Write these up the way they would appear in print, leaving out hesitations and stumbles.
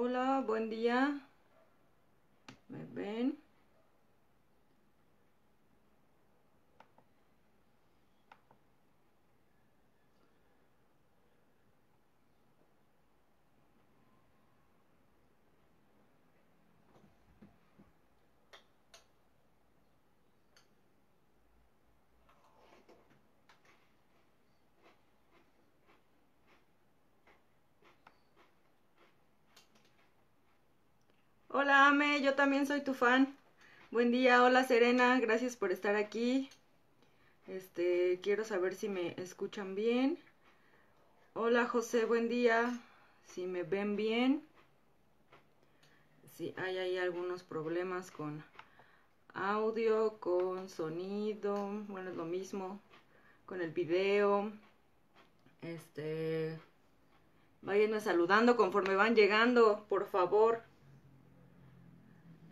Hola, buen día. ¿Me ven? Hola, Ame, yo también soy tu fan. Buen día, hola Serena, gracias por estar aquí. Quiero saber si me escuchan bien. Hola José, buen día. Si me ven bien. Si hay ahí algunos problemas con audio, con sonido, bueno, es lo mismo, con el video. Váyanme saludando conforme van llegando, por favor.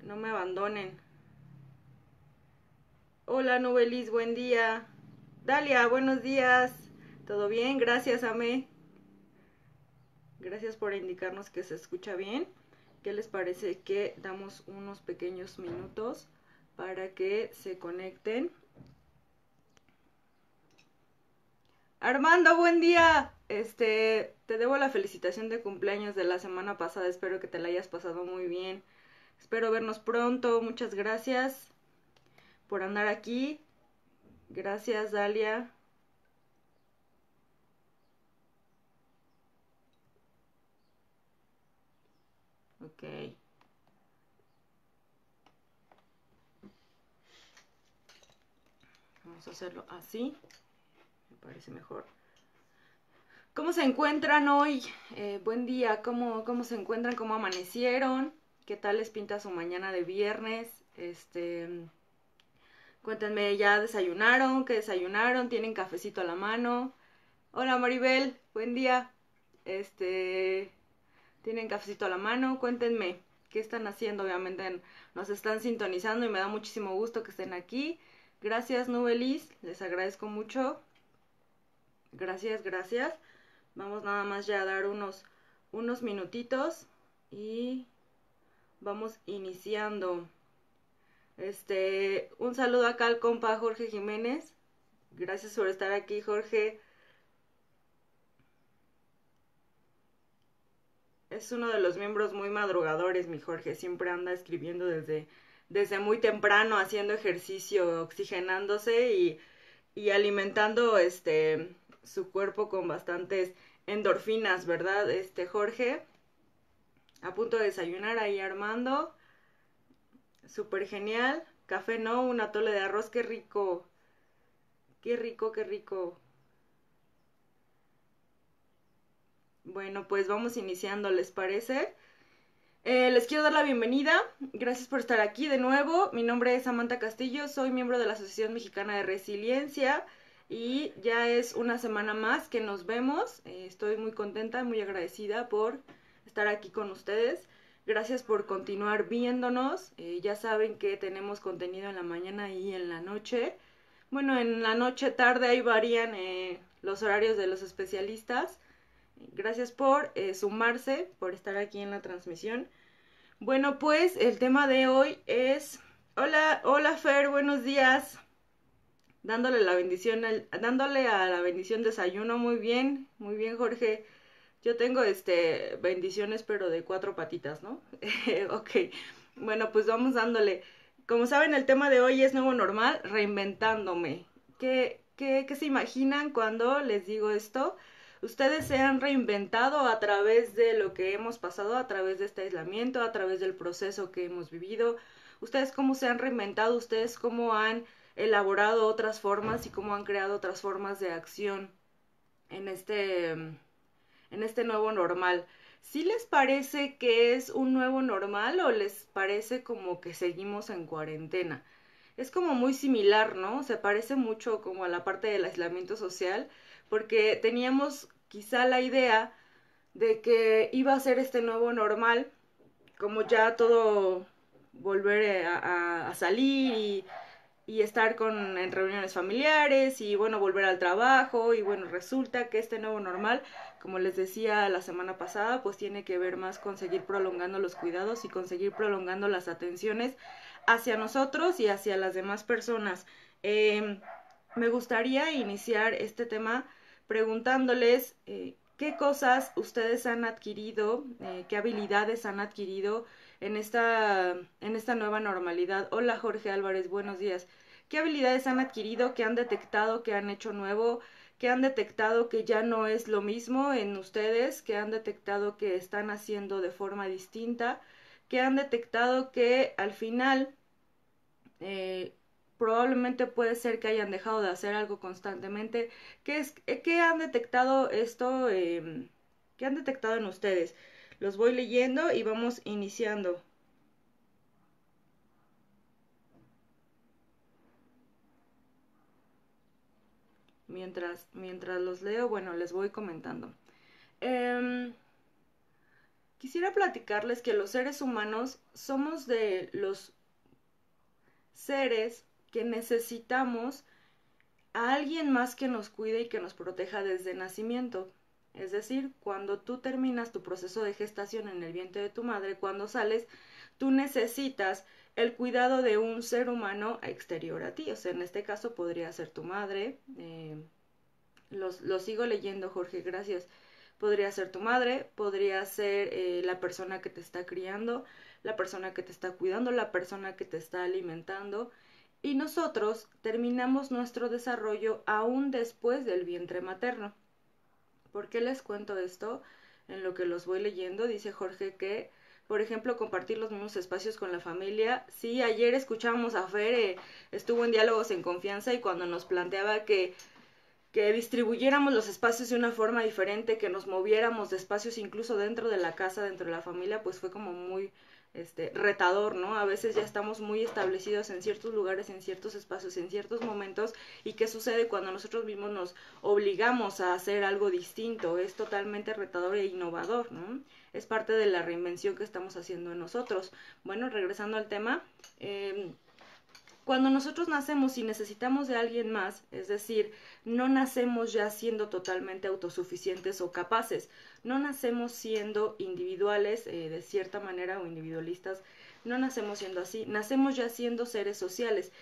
No me abandonen. Hola Nobelis, buen día. Dalia, buenos días. ¿Todo bien? Gracias, Ame. Gracias por indicarnos que se escucha bien. ¿Qué les parece que damos unos pequeños minutos para que se conecten? Armando, buen día. Te debo la felicitación de cumpleaños de la semana pasada. Espero que te la hayas pasado muy bien. Espero vernos pronto. Muchas gracias por andar aquí. Gracias, Dalia. Ok. Vamos a hacerlo así. Me parece mejor. ¿Cómo se encuentran hoy? Buen día. ¿Cómo se encuentran? ¿Cómo amanecieron? ¿Qué tal les pinta su mañana de viernes? Cuéntenme, ¿ya desayunaron? ¿Qué desayunaron? ¿Tienen cafecito a la mano? Hola Maribel, buen día. ¿Tienen cafecito a la mano? Cuéntenme, ¿qué están haciendo? Obviamente nos están sintonizando y me da muchísimo gusto que estén aquí. Gracias, Nubelis, les agradezco mucho. Gracias, gracias. Vamos nada más ya a dar unos minutitos y vamos iniciando. Un saludo acá al compa Jorge Jiménez. Gracias por estar aquí, Jorge. Es uno de los miembros muy madrugadores, mi Jorge. Siempre anda escribiendo desde muy temprano, haciendo ejercicio, oxigenándose y alimentando su cuerpo con bastantes endorfinas, ¿verdad? Jorge, a punto de desayunar ahí Armando. Súper genial. Café no, un atole de arroz, qué rico. Qué rico, qué rico. Bueno, pues vamos iniciando, ¿les parece? Les quiero dar la bienvenida. Gracias por estar aquí de nuevo. Mi nombre es Samantha Castillo, soy miembro de la Asociación Mexicana de Resiliencia y ya es una semana más que nos vemos. Estoy muy contenta, muy agradecida por estar aquí con ustedes. Gracias por continuar viéndonos. Ya saben que tenemos contenido en la mañana y en la noche. Bueno, en la noche tarde ahí varían los horarios de los especialistas. Gracias por sumarse, por estar aquí en la transmisión. Bueno, pues el tema de hoy es... Hola, hola Fer, buenos días. Dándole la bendición, dándole a la bendición desayuno, muy bien Jorge. Yo tengo bendiciones pero de 4 patitas, ¿no? Ok, bueno pues vamos dándole. Como saben el tema de hoy es nuevo normal, reinventándome. ¿Qué se imaginan cuando les digo esto? Ustedes se han reinventado a través de lo que hemos pasado, a través de este aislamiento, a través del proceso que hemos vivido. Ustedes cómo se han reinventado, ustedes cómo han elaborado otras formas y cómo han creado otras formas de acción en este nuevo normal. ¿Sí les parece que es un nuevo normal o les parece como que seguimos en cuarentena? Es como muy similar, ¿no? Se parece mucho como a la parte del aislamiento social, porque teníamos quizá la idea de que iba a ser este nuevo normal, como ya todo volver a salir y estar en reuniones familiares y bueno, volver al trabajo y bueno, resulta que este nuevo normal, como les decía la semana pasada, pues tiene que ver más con seguir prolongando los cuidados y con seguir prolongando las atenciones hacia nosotros y hacia las demás personas. Me gustaría iniciar este tema preguntándoles qué cosas ustedes han adquirido, qué habilidades han adquirido en esta nueva normalidad. Hola Jorge Álvarez, buenos días. ¿Qué habilidades han adquirido, qué han detectado, qué han hecho nuevo, qué han detectado que ya no es lo mismo en ustedes, qué han detectado que están haciendo de forma distinta, qué han detectado que al final eh, probablemente puede ser que hayan dejado de hacer algo constantemente? ¿Qué han detectado esto? ¿Qué han detectado en ustedes? Los voy leyendo y vamos iniciando. Mientras los leo, bueno, les voy comentando. Quisiera platicarles que los seres humanos somos de los seres que necesitamos a alguien más que nos cuide y que nos proteja desde nacimiento. Es decir, cuando tú terminas tu proceso de gestación en el vientre de tu madre, cuando sales, tú necesitas el cuidado de un ser humano exterior a ti. O sea, en este caso podría ser tu madre. Lo sigo leyendo, Jorge, gracias. Podría ser tu madre, podría ser la persona que te está criando, la persona que te está cuidando, la persona que te está alimentando. Y nosotros terminamos nuestro desarrollo aún después del vientre materno. ¿Por qué les cuento esto? En lo que los voy leyendo, dice Jorge que, por ejemplo, compartir los mismos espacios con la familia. Sí, ayer escuchamos a Fer, estuvo en Diálogos en Confianza y cuando nos planteaba que distribuyéramos los espacios de una forma diferente, que nos moviéramos de espacios incluso dentro de la casa, dentro de la familia, pues fue como muy retador, ¿no? A veces ya estamos muy establecidos en ciertos lugares, en ciertos espacios, en ciertos momentos, y qué sucede cuando nosotros mismos nos obligamos a hacer algo distinto. Es totalmente retador e innovador, ¿no? Es parte de la reinvención que estamos haciendo en nosotros. Bueno, regresando al tema, cuando nosotros nacemos y necesitamos de alguien más, es decir, no nacemos ya siendo totalmente autosuficientes o capaces, no nacemos siendo individuales de cierta manera o individualistas, no nacemos siendo así, nacemos ya siendo seres sociales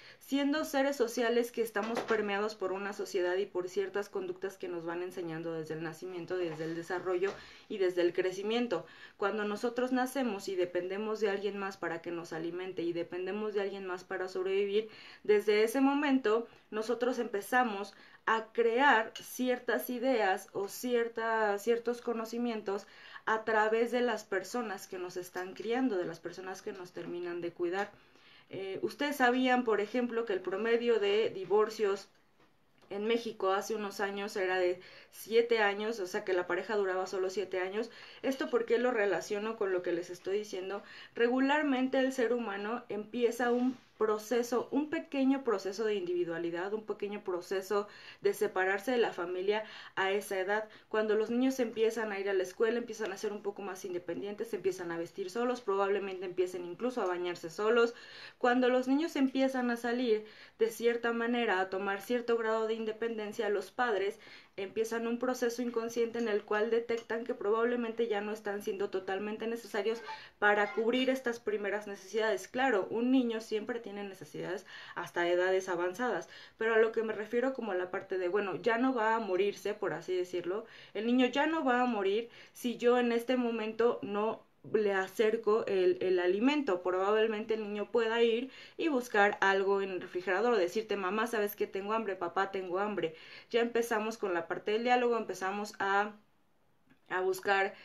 que estamos permeados por una sociedad y por ciertas conductas que nos van enseñando desde el nacimiento, desde el desarrollo y desde el crecimiento. Cuando nosotros nacemos y dependemos de alguien más para que nos alimente y dependemos de alguien más para sobrevivir, desde ese momento nosotros empezamos a crear ciertas ideas o ciertos conocimientos a través de las personas que nos están criando, de las personas que nos terminan de cuidar. Ustedes sabían, por ejemplo, que el promedio de divorcios en México hace unos años era de 7 años, o sea que la pareja duraba solo 7 años. Esto porque lo relaciono con lo que les estoy diciendo. Regularmente el ser humano empieza un proceso, un pequeño proceso de individualidad, un pequeño proceso de separarse de la familia a esa edad. Cuando los niños empiezan a ir a la escuela, empiezan a ser un poco más independientes, empiezan a vestir solos, probablemente empiecen incluso a bañarse solos. Cuando los niños empiezan a salir de cierta manera, a tomar cierto grado de independencia, los padres empiezan un proceso inconsciente en el cual detectan que probablemente ya no están siendo totalmente necesarios para cubrir estas primeras necesidades. Claro, un niño siempre tiene necesidades hasta edades avanzadas, pero a lo que me refiero como a la parte de, bueno, ya no va a morirse, por así decirlo, el niño ya no va a morir si yo en este momento no le acerco el alimento. Probablemente el niño pueda ir y buscar algo en el refrigerador, decirte, mamá, ¿sabes que tengo hambre? Papá, tengo hambre. Ya empezamos con la parte del diálogo, empezamos a buscar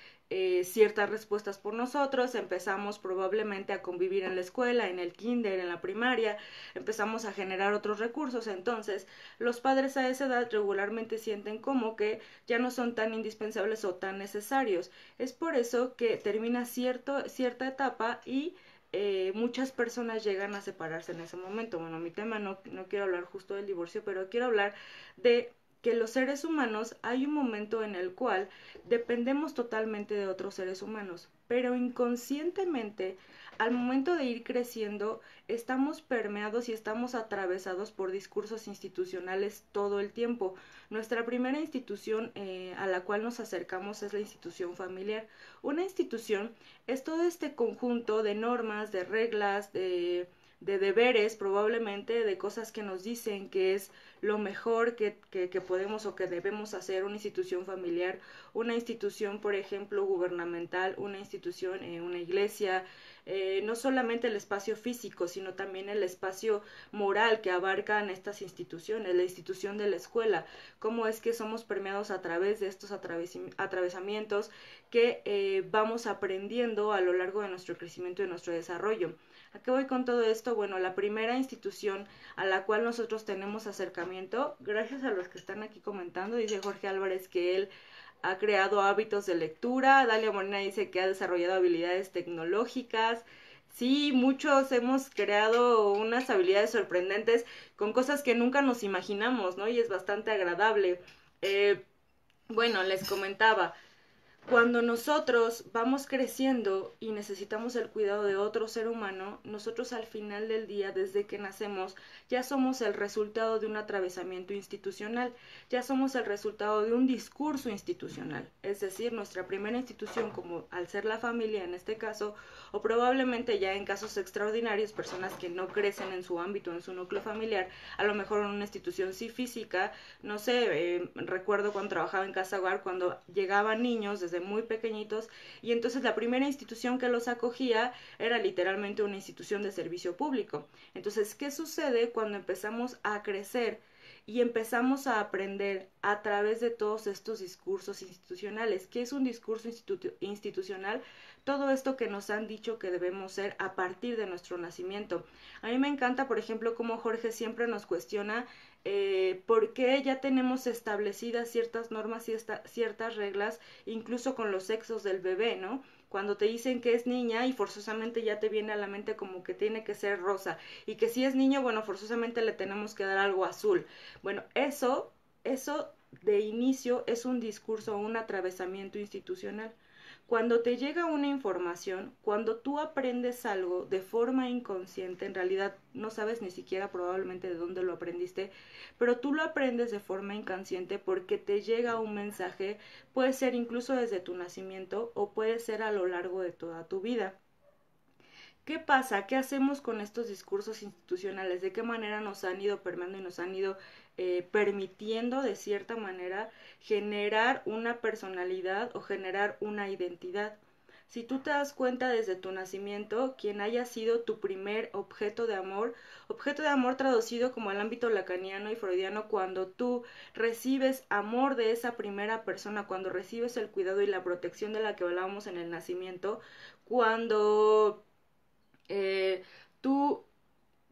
ciertas respuestas por nosotros, empezamos probablemente a convivir en la escuela, en el kinder, en la primaria, empezamos a generar otros recursos. Entonces los padres a esa edad regularmente sienten como que ya no son tan indispensables o tan necesarios. Es por eso que termina cierta etapa y muchas personas llegan a separarse en ese momento. Bueno, mi tema no quiero hablar justo del divorcio, pero quiero hablar de que los seres humanos hay un momento en el cual dependemos totalmente de otros seres humanos, pero inconscientemente al momento de ir creciendo estamos permeados y estamos atravesados por discursos institucionales todo el tiempo. Nuestra primera institución a la cual nos acercamos es la institución familiar. Una institución es todo este conjunto de normas, de reglas, de deberes, probablemente, de cosas que nos dicen que es lo mejor que podemos o que debemos hacer. Una institución familiar, una institución, por ejemplo, gubernamental, una institución, una iglesia, no solamente el espacio físico, sino también el espacio moral que abarcan estas instituciones, la institución de la escuela, cómo es que somos permeados a través de estos atravesamientos que vamos aprendiendo a lo largo de nuestro crecimiento y de nuestro desarrollo. ¿A qué voy con todo esto? Bueno, la primera institución a la cual nosotros tenemos acercamiento, gracias a los que están aquí comentando, dice Jorge Álvarez que él ha creado hábitos de lectura, Dalia Molina dice que ha desarrollado habilidades tecnológicas. Sí, muchos hemos creado unas habilidades sorprendentes con cosas que nunca nos imaginamos, ¿no? Y es bastante agradable. Bueno, les comentaba, cuando nosotros vamos creciendo y necesitamos el cuidado de otro ser humano, nosotros al final del día, desde que nacemos, ya somos el resultado de un atravesamiento institucional, ya somos el resultado de un discurso institucional. Es decir, nuestra primera institución, como al ser la familia en este caso, o probablemente ya en casos extraordinarios, personas que no crecen en su ámbito, en su núcleo familiar, a lo mejor en una institución sí física, no sé, recuerdo cuando trabajaba en Casa Hogar, cuando llegaban niños desde muy pequeñitos y entonces la primera institución que los acogía era literalmente una institución de servicio público. Entonces, ¿qué sucede cuando empezamos a crecer y empezamos a aprender a través de todos estos discursos institucionales? ¿Qué es un discurso institucional? Todo esto que nos han dicho que debemos ser a partir de nuestro nacimiento. A mí me encanta, por ejemplo, cómo Jorge siempre nos cuestiona por qué ya tenemos establecidas ciertas normas y ciertas reglas, incluso con los sexos del bebé, ¿no? Cuando te dicen que es niña y forzosamente ya te viene a la mente como que tiene que ser rosa, y que si es niño, bueno, forzosamente le tenemos que dar algo azul. Bueno, eso de inicio es un discurso, un atravesamiento institucional. Cuando te llega una información, cuando tú aprendes algo de forma inconsciente, en realidad no sabes ni siquiera probablemente de dónde lo aprendiste, pero tú lo aprendes de forma inconsciente porque te llega un mensaje, puede ser incluso desde tu nacimiento o puede ser a lo largo de toda tu vida. ¿Qué pasa? ¿Qué hacemos con estos discursos institucionales? ¿De qué manera nos han ido permeando y nos han ido permitiendo de cierta manera generar una personalidad o generar una identidad? Si tú te das cuenta desde tu nacimiento, quien haya sido tu primer objeto de amor traducido como al ámbito lacaniano y freudiano, cuando tú recibes amor de esa primera persona, cuando recibes el cuidado y la protección de la que hablábamos en el nacimiento, cuando tú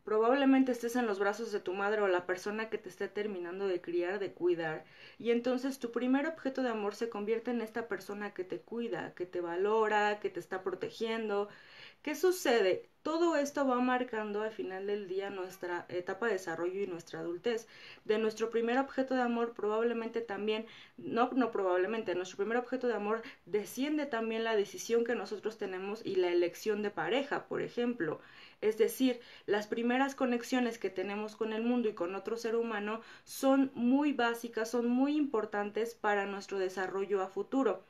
probablemente estés en los brazos de tu madre o la persona que te esté terminando de criar, de cuidar, y entonces tu primer objeto de amor se convierte en esta persona que te cuida, que te valora, que te está protegiendo. ¿Qué sucede? Todo esto va marcando al final del día nuestra etapa de desarrollo y nuestra adultez. De nuestro primer objeto de amor probablemente también, no probablemente, nuestro primer objeto de amor desciende también la decisión que nosotros tenemos y la elección de pareja, por ejemplo. Es decir, las primeras conexiones que tenemos con el mundo y con otro ser humano son muy básicas, son muy importantes para nuestro desarrollo a futuro.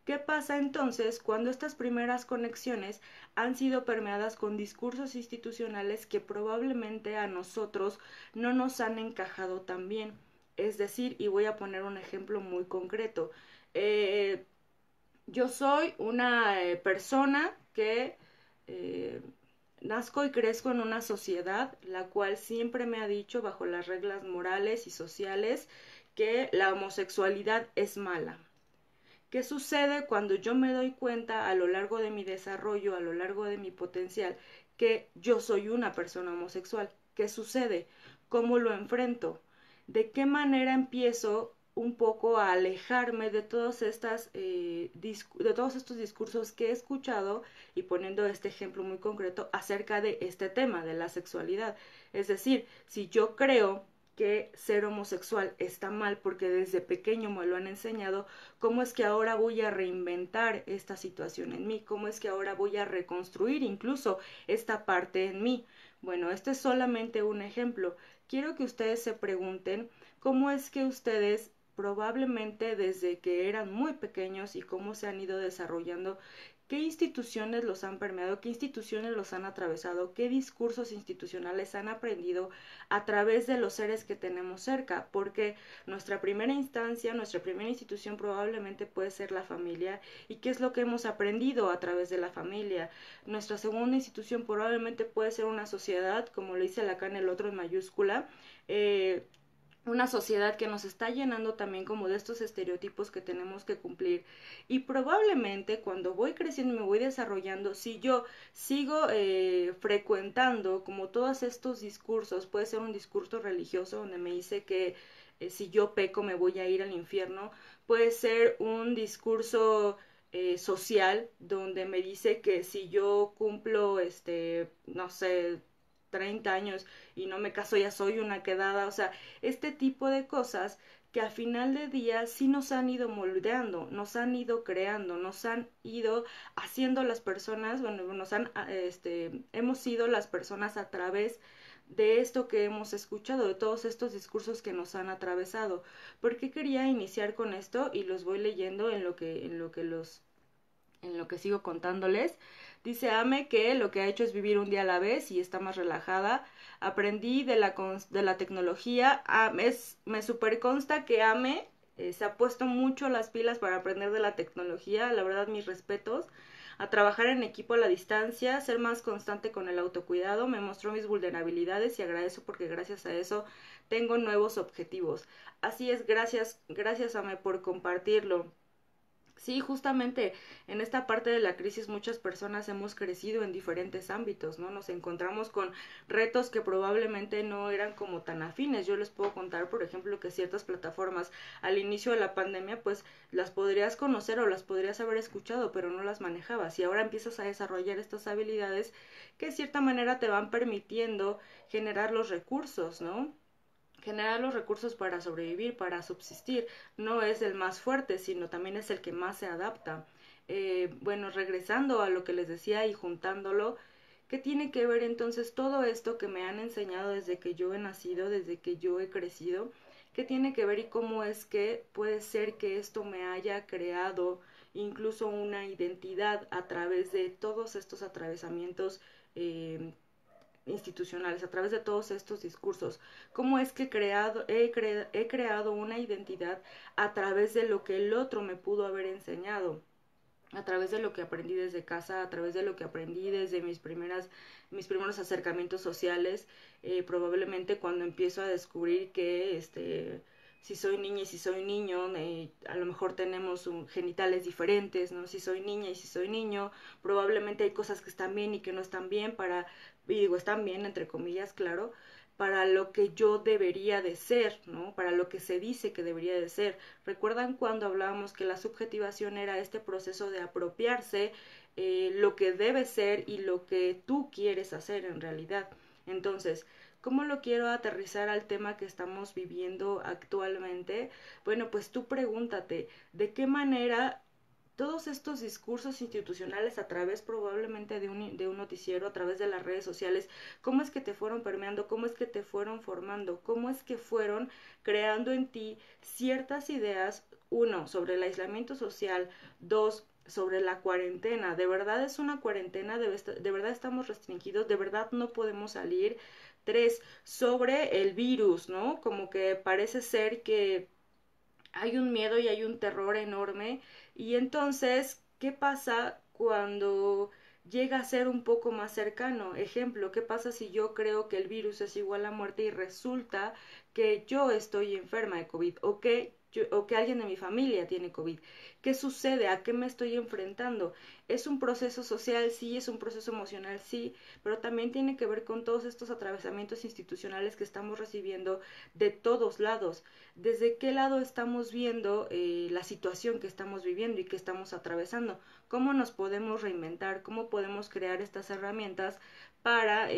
¿Qué pasa entonces cuando estas primeras conexiones han sido permeadas con discursos institucionales que probablemente a nosotros no nos han encajado tan bien? Es decir, y voy a poner un ejemplo muy concreto. Yo soy una persona que nazco y crezco en una sociedad la cual siempre me ha dicho, bajo las reglas morales y sociales, que la homosexualidad es mala. ¿Qué sucede cuando yo me doy cuenta a lo largo de mi desarrollo, a lo largo de mi potencial, que yo soy una persona homosexual? ¿Qué sucede? ¿Cómo lo enfrento? ¿De qué manera empiezo un poco a alejarme de todos estos discursos que he escuchado, y poniendo este ejemplo muy concreto acerca de este tema de la sexualidad? Es decir, si yo creo que ser homosexual está mal porque desde pequeño me lo han enseñado, ¿cómo es que ahora voy a reinventar esta situación en mí? ¿Cómo es que ahora voy a reconstruir incluso esta parte en mí? Bueno, este es solamente un ejemplo. Quiero que ustedes se pregunten cómo es que ustedes probablemente desde que eran muy pequeños y cómo se han ido desarrollando, qué instituciones los han permeado, qué instituciones los han atravesado, qué discursos institucionales han aprendido a través de los seres que tenemos cerca, porque nuestra primera instancia, nuestra primera institución probablemente puede ser la familia, y qué es lo que hemos aprendido a través de la familia. Nuestra segunda institución probablemente puede ser una sociedad, como le dice Lacan el otro en mayúscula, una sociedad que nos está llenando también como de estos estereotipos que tenemos que cumplir, y probablemente cuando voy creciendo y me voy desarrollando, si yo sigo frecuentando como todos estos discursos, puede ser un discurso religioso donde me dice que si yo peco me voy a ir al infierno, puede ser un discurso social donde me dice que si yo cumplo no sé, 30 años y no me caso ya soy una quedada, o sea, este tipo de cosas que al final de día sí nos han ido moldeando, nos han ido creando, nos han ido haciendo las personas, bueno, hemos sido las personas a través de esto que hemos escuchado, de todos estos discursos que nos han atravesado. ¿Por qué quería iniciar con esto? Y los voy leyendo en lo que sigo contándoles. Dice Ame que lo que ha hecho es vivir un día a la vez y está más relajada. Aprendí de la tecnología. Me super consta que Ame se ha puesto mucho las pilas para aprender de la tecnología. La verdad, mis respetos. A trabajar en equipo a la distancia, ser más constante con el autocuidado. Me mostró mis vulnerabilidades y agradezco porque gracias a eso tengo nuevos objetivos. Así es, gracias Ame por compartirlo. Sí, justamente en esta parte de la crisis muchas personas hemos crecido en diferentes ámbitos, ¿no? Nos encontramos con retos que probablemente no eran como tan afines. Yo les puedo contar, por ejemplo, que ciertas plataformas al inicio de la pandemia, pues las podrías conocer o las podrías haber escuchado, pero no las manejabas. Y ahora empiezas a desarrollar estas habilidades que de cierta manera te van permitiendo generar los recursos, ¿no? Generar los recursos para sobrevivir, para subsistir. No es el más fuerte, sino también es el que más se adapta. Bueno, regresando a lo que les decía y juntándolo, ¿qué tiene que ver entonces todo esto que me han enseñado desde que yo he nacido, desde que yo he crecido? ¿Qué tiene que ver y cómo es que puede ser que esto me haya creado incluso una identidad a través de todos estos atravesamientos institucionales, a través de todos estos discursos? ¿Cómo es que he creado una identidad a través de lo que el otro me pudo haber enseñado? A través de lo que aprendí desde casa, a través de lo que aprendí desde mis primeros acercamientos sociales, probablemente cuando empiezo a descubrir que si soy niña y si soy niño, a lo mejor tenemos genitales diferentes, ¿no? Si soy niña y si soy niño, probablemente hay cosas que están bien y que no están bien y digo están bien entre comillas, claro, para lo que yo debería de ser, ¿no? Para lo que se dice que debería de ser. ¿Recuerdan cuando hablábamos que la subjetivación era este proceso de apropiarse lo que debe ser y lo que tú quieres hacer en realidad? Entonces, ¿cómo lo quiero aterrizar al tema que estamos viviendo actualmente? Bueno, pues tú pregúntate, ¿de qué manera todos estos discursos institucionales a través probablemente de un noticiero, a través de las redes sociales, cómo es que te fueron permeando, cómo es que te fueron formando, cómo es que fueron creando en ti ciertas ideas, uno, sobre el aislamiento social, dos, sobre la cuarentena? ¿De verdad es una cuarentena? ¿De verdad estamos restringidos? ¿De verdad no podemos salir? Tres, sobre el virus, ¿no? Como que parece ser que hay un miedo y hay un terror enorme. Y entonces, ¿qué pasa cuando llega a ser un poco más cercano? Ejemplo, ¿qué pasa si yo creo que el virus es igual a muerte y resulta que yo estoy enferma de COVID o que alguien de mi familia tiene COVID? ¿Qué sucede? ¿A qué me estoy enfrentando? Es un proceso social, sí, es un proceso emocional, sí, pero también tiene que ver con todos estos atravesamientos institucionales que estamos recibiendo de todos lados. ¿Desde qué lado estamos viendo la situación que estamos viviendo y que estamos atravesando? ¿Cómo nos podemos reinventar? ¿Cómo podemos crear estas herramientas para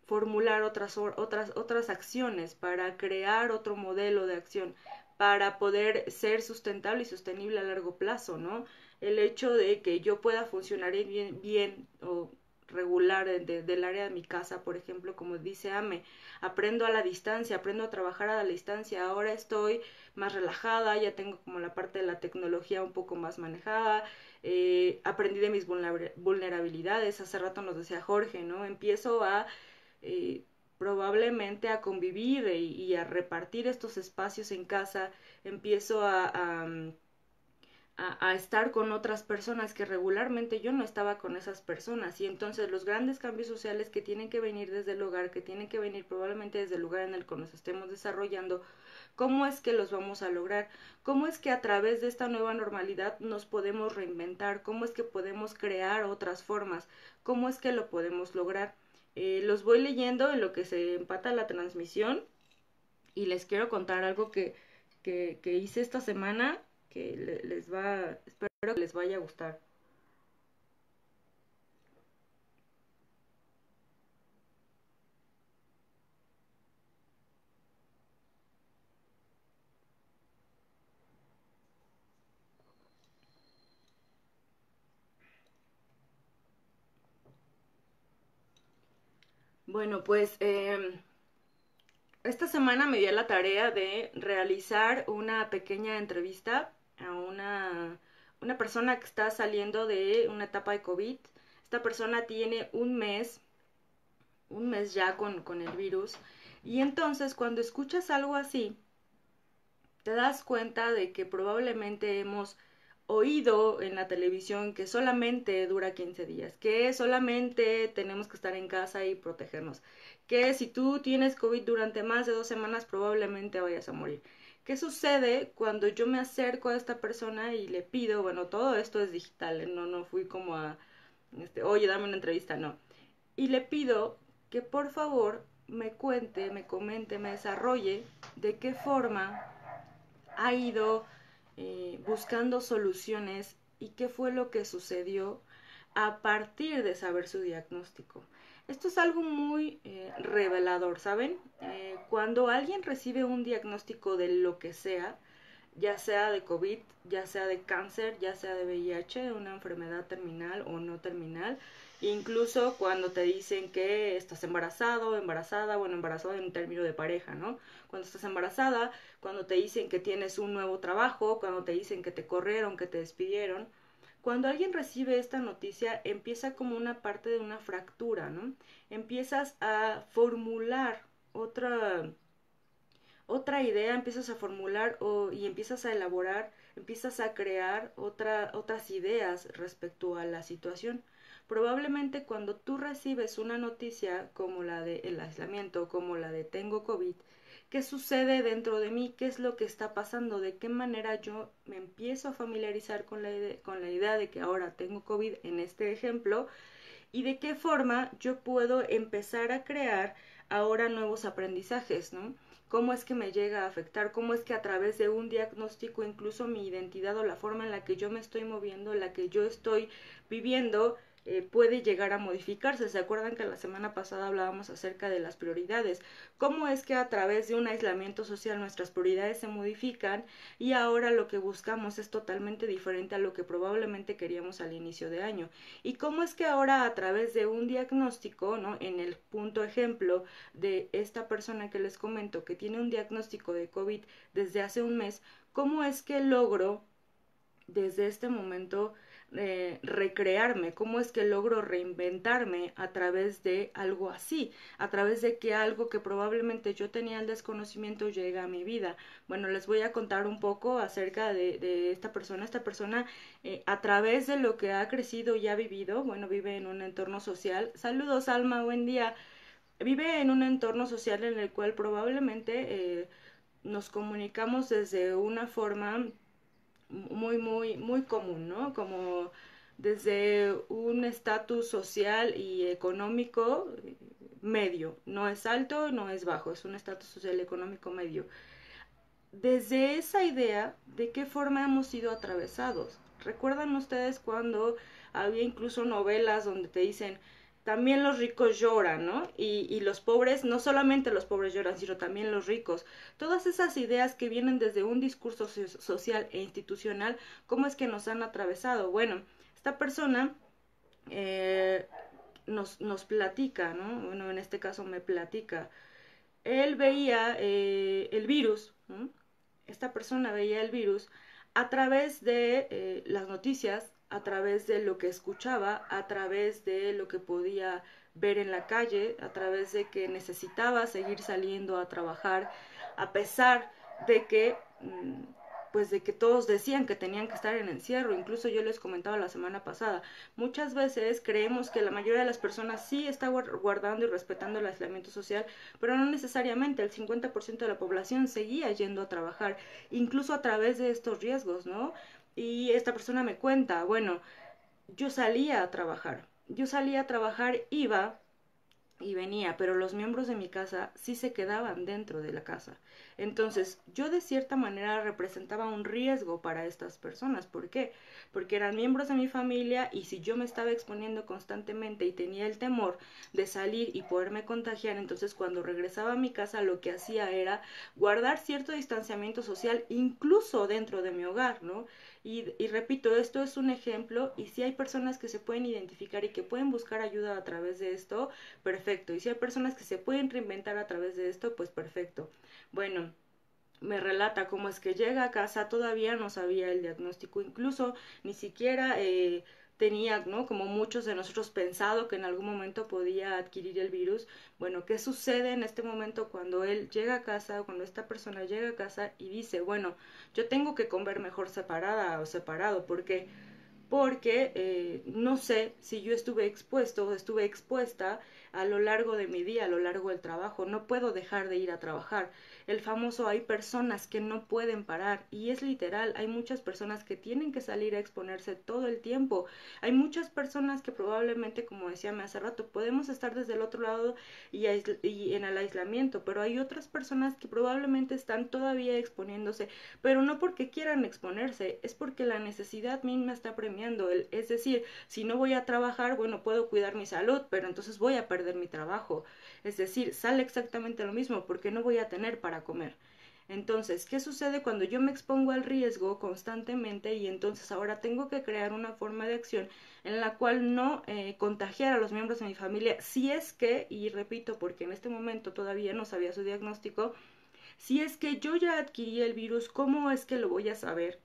formular otras acciones, para crear otro modelo de acción, para poder ser sustentable y sostenible a largo plazo, ¿no? El hecho de que yo pueda funcionar bien o regular del área de mi casa, por ejemplo, como dice Ame, aprendo a la distancia, aprendo a trabajar a la distancia, ahora estoy más relajada, ya tengo como la parte de la tecnología un poco más manejada, aprendí de mis vulnerabilidades, hace rato nos decía Jorge, ¿no? Empiezo a eh, probablemente a convivir y a repartir estos espacios en casa, empiezo a estar con otras personas que regularmente yo no estaba con esas personas, y entonces los grandes cambios sociales que tienen que venir desde el hogar, que tienen que venir probablemente desde el lugar en el que nos estemos desarrollando, ¿cómo es que los vamos a lograr? ¿Cómo es que a través de esta nueva normalidad nos podemos reinventar? ¿Cómo es que podemos crear otras formas? ¿Cómo es que lo podemos lograr? Los voy leyendo en lo que se empata la transmisión, y les quiero contar algo que hice esta semana que espero que les vaya a gustar. Bueno, pues esta semana me di a la tarea de realizar una pequeña entrevista a una persona que está saliendo de una etapa de COVID. Esta persona tiene un mes ya con el virus, y entonces cuando escuchas algo así, te das cuenta de que probablemente hemos oído en la televisión que solamente dura 15 días, que solamente tenemos que estar en casa y protegernos, que si tú tienes COVID durante más de 2 semanas probablemente vayas a morir. ¿Qué sucede cuando yo me acerco a esta persona y le pido, bueno, todo esto es digital, no fui como oye, dame una entrevista, no, y le pido que por favor me cuente, me comente, me desarrolle de qué forma ha ido buscando soluciones y qué fue lo que sucedió a partir de saber su diagnóstico? Esto es algo muy revelador, ¿saben? Cuando alguien recibe un diagnóstico de lo que sea, ya sea de COVID, ya sea de cáncer, ya sea de VIH, una enfermedad terminal o no terminal, incluso cuando te dicen que estás embarazado, embarazada, bueno, embarazado en término de pareja, ¿no? Cuando estás embarazada, cuando te dicen que tienes un nuevo trabajo, cuando te dicen que te corrieron, que te despidieron. Cuando alguien recibe esta noticia, empieza como una parte de una fractura, ¿no? Empiezas a formular otra idea, empiezas a formular y empiezas a elaborar, empiezas a crear otras ideas respecto a la situación. Probablemente cuando tú recibes una noticia como la del aislamiento, como la de tengo COVID, ¿qué sucede dentro de mí? ¿Qué es lo que está pasando? ¿De qué manera yo me empiezo a familiarizar con la idea de que ahora tengo COVID en este ejemplo? ¿Y de qué forma yo puedo empezar a crear ahora nuevos aprendizajes, ¿no? ¿Cómo es que me llega a afectar? ¿Cómo es que a través de un diagnóstico incluso mi identidad o la forma en la que yo me estoy moviendo, en la que yo estoy viviendo, puede llegar a modificarse? ¿Se acuerdan que la semana pasada hablábamos acerca de las prioridades? ¿Cómo es que a través de un aislamiento social nuestras prioridades se modifican y ahora lo que buscamos es totalmente diferente a lo que probablemente queríamos al inicio de año? ¿Y cómo es que ahora a través de un diagnóstico, ¿no? En el punto ejemplo de esta persona que les comento que tiene un diagnóstico de COVID desde hace un mes, ¿cómo es que logro desde este momento recrearme? ¿Cómo es que logro reinventarme a través de algo así? A través de que algo que probablemente yo tenía el desconocimiento llega a mi vida. Bueno, les voy a contar un poco acerca de esta persona. Esta persona, a través de lo que ha crecido y ha vivido, bueno, vive en un entorno social. Saludos, Alma, buen día. Vive en un entorno social en el cual probablemente nos comunicamos desde una forma muy común, ¿no? Como desde un estatus social y económico medio. No es alto, no es bajo, es un estatus social y económico medio. Desde esa idea, ¿de qué forma hemos sido atravesados? ¿Recuerdan ustedes cuando había incluso novelas donde te dicen también los ricos lloran, ¿no? Y los pobres, no solamente los pobres lloran, sino también los ricos. Todas esas ideas que vienen desde un discurso social e institucional, ¿cómo es que nos han atravesado? Bueno, esta persona nos platica, ¿no? Bueno, en este caso me platica. Él veía el virus, ¿no? Esta persona veía el virus a través de las noticias, a través de lo que escuchaba, a través de lo que podía ver en la calle, a través de que necesitaba seguir saliendo a trabajar, a pesar de que pues de que todos decían que tenían que estar en encierro. Incluso yo les comentaba la semana pasada, muchas veces creemos que la mayoría de las personas sí está guardando y respetando el aislamiento social, pero no necesariamente. El 50% de la población seguía yendo a trabajar, incluso a través de estos riesgos, ¿no? Y esta persona me cuenta, bueno, yo salía a trabajar, iba y venía, pero los miembros de mi casa sí se quedaban dentro de la casa. Entonces, yo de cierta manera representaba un riesgo para estas personas. ¿Por qué? Porque eran miembros de mi familia y si yo me estaba exponiendo constantemente y tenía el temor de salir y poderme contagiar, entonces cuando regresaba a mi casa lo que hacía era guardar cierto distanciamiento social incluso dentro de mi hogar, ¿no? Y repito, esto es un ejemplo y si hay personas que se pueden identificar y que pueden buscar ayuda a través de esto, perfecto. Y si hay personas que se pueden reinventar a través de esto, pues perfecto. Bueno, me relata cómo es que llega a casa, todavía no sabía el diagnóstico, incluso ni siquiera tenía, ¿no? Como muchos de nosotros pensado que en algún momento podía adquirir el virus. Bueno, ¿qué sucede en este momento cuando él llega a casa, cuando esta persona llega a casa y dice, bueno, yo tengo que comer mejor separada o separado, porque no sé si yo estuve expuesto o estuve expuesta a lo largo de mi día, a lo largo del trabajo, no puedo dejar de ir a trabajar. El famoso hay personas que no pueden parar y es literal, hay muchas personas que tienen que salir a exponerse todo el tiempo, hay muchas personas que probablemente, como decía hace rato, podemos estar desde el otro lado y en el aislamiento, pero hay otras personas que probablemente están todavía exponiéndose, pero no porque quieran exponerse, es porque la necesidad misma está premiando. Es decir, si no voy a trabajar, bueno, puedo cuidar mi salud, pero entonces voy a perder mi trabajo. Es decir, sale exactamente lo mismo porque no voy a tener para comer. Entonces, ¿qué sucede cuando yo me expongo al riesgo constantemente y entonces ahora tengo que crear una forma de acción en la cual no contagiar a los miembros de mi familia? Si es que, y repito, porque en este momento todavía no sabía su diagnóstico, si es que yo ya adquirí el virus, ¿cómo es que lo voy a saber?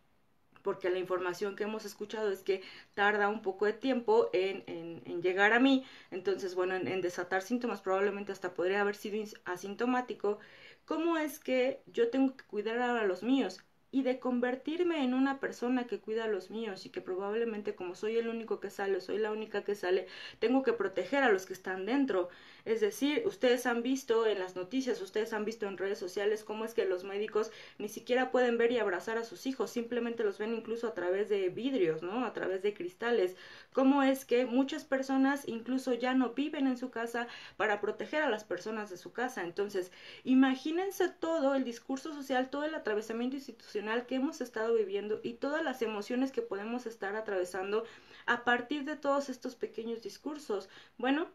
Porque la información que hemos escuchado es que tarda un poco de tiempo en llegar a mí, entonces, bueno, en desatar síntomas, probablemente hasta podría haber sido asintomático. ¿Cómo es que yo tengo que cuidar ahora a los míos? Y de convertirme en una persona que cuida a los míos y que probablemente como soy el único que sale, soy la única que sale, tengo que proteger a los que están dentro. Es decir, ustedes han visto en las noticias, ustedes han visto en redes sociales cómo es que los médicos ni siquiera pueden ver y abrazar a sus hijos, simplemente los ven incluso a través de vidrios, ¿no? A través de cristales. Cómo es que muchas personas incluso ya no viven en su casa para proteger a las personas de su casa. Entonces, imagínense todo el discurso social, todo el atravesamiento institucional que hemos estado viviendo y todas las emociones que podemos estar atravesando a partir de todos estos pequeños discursos. Bueno,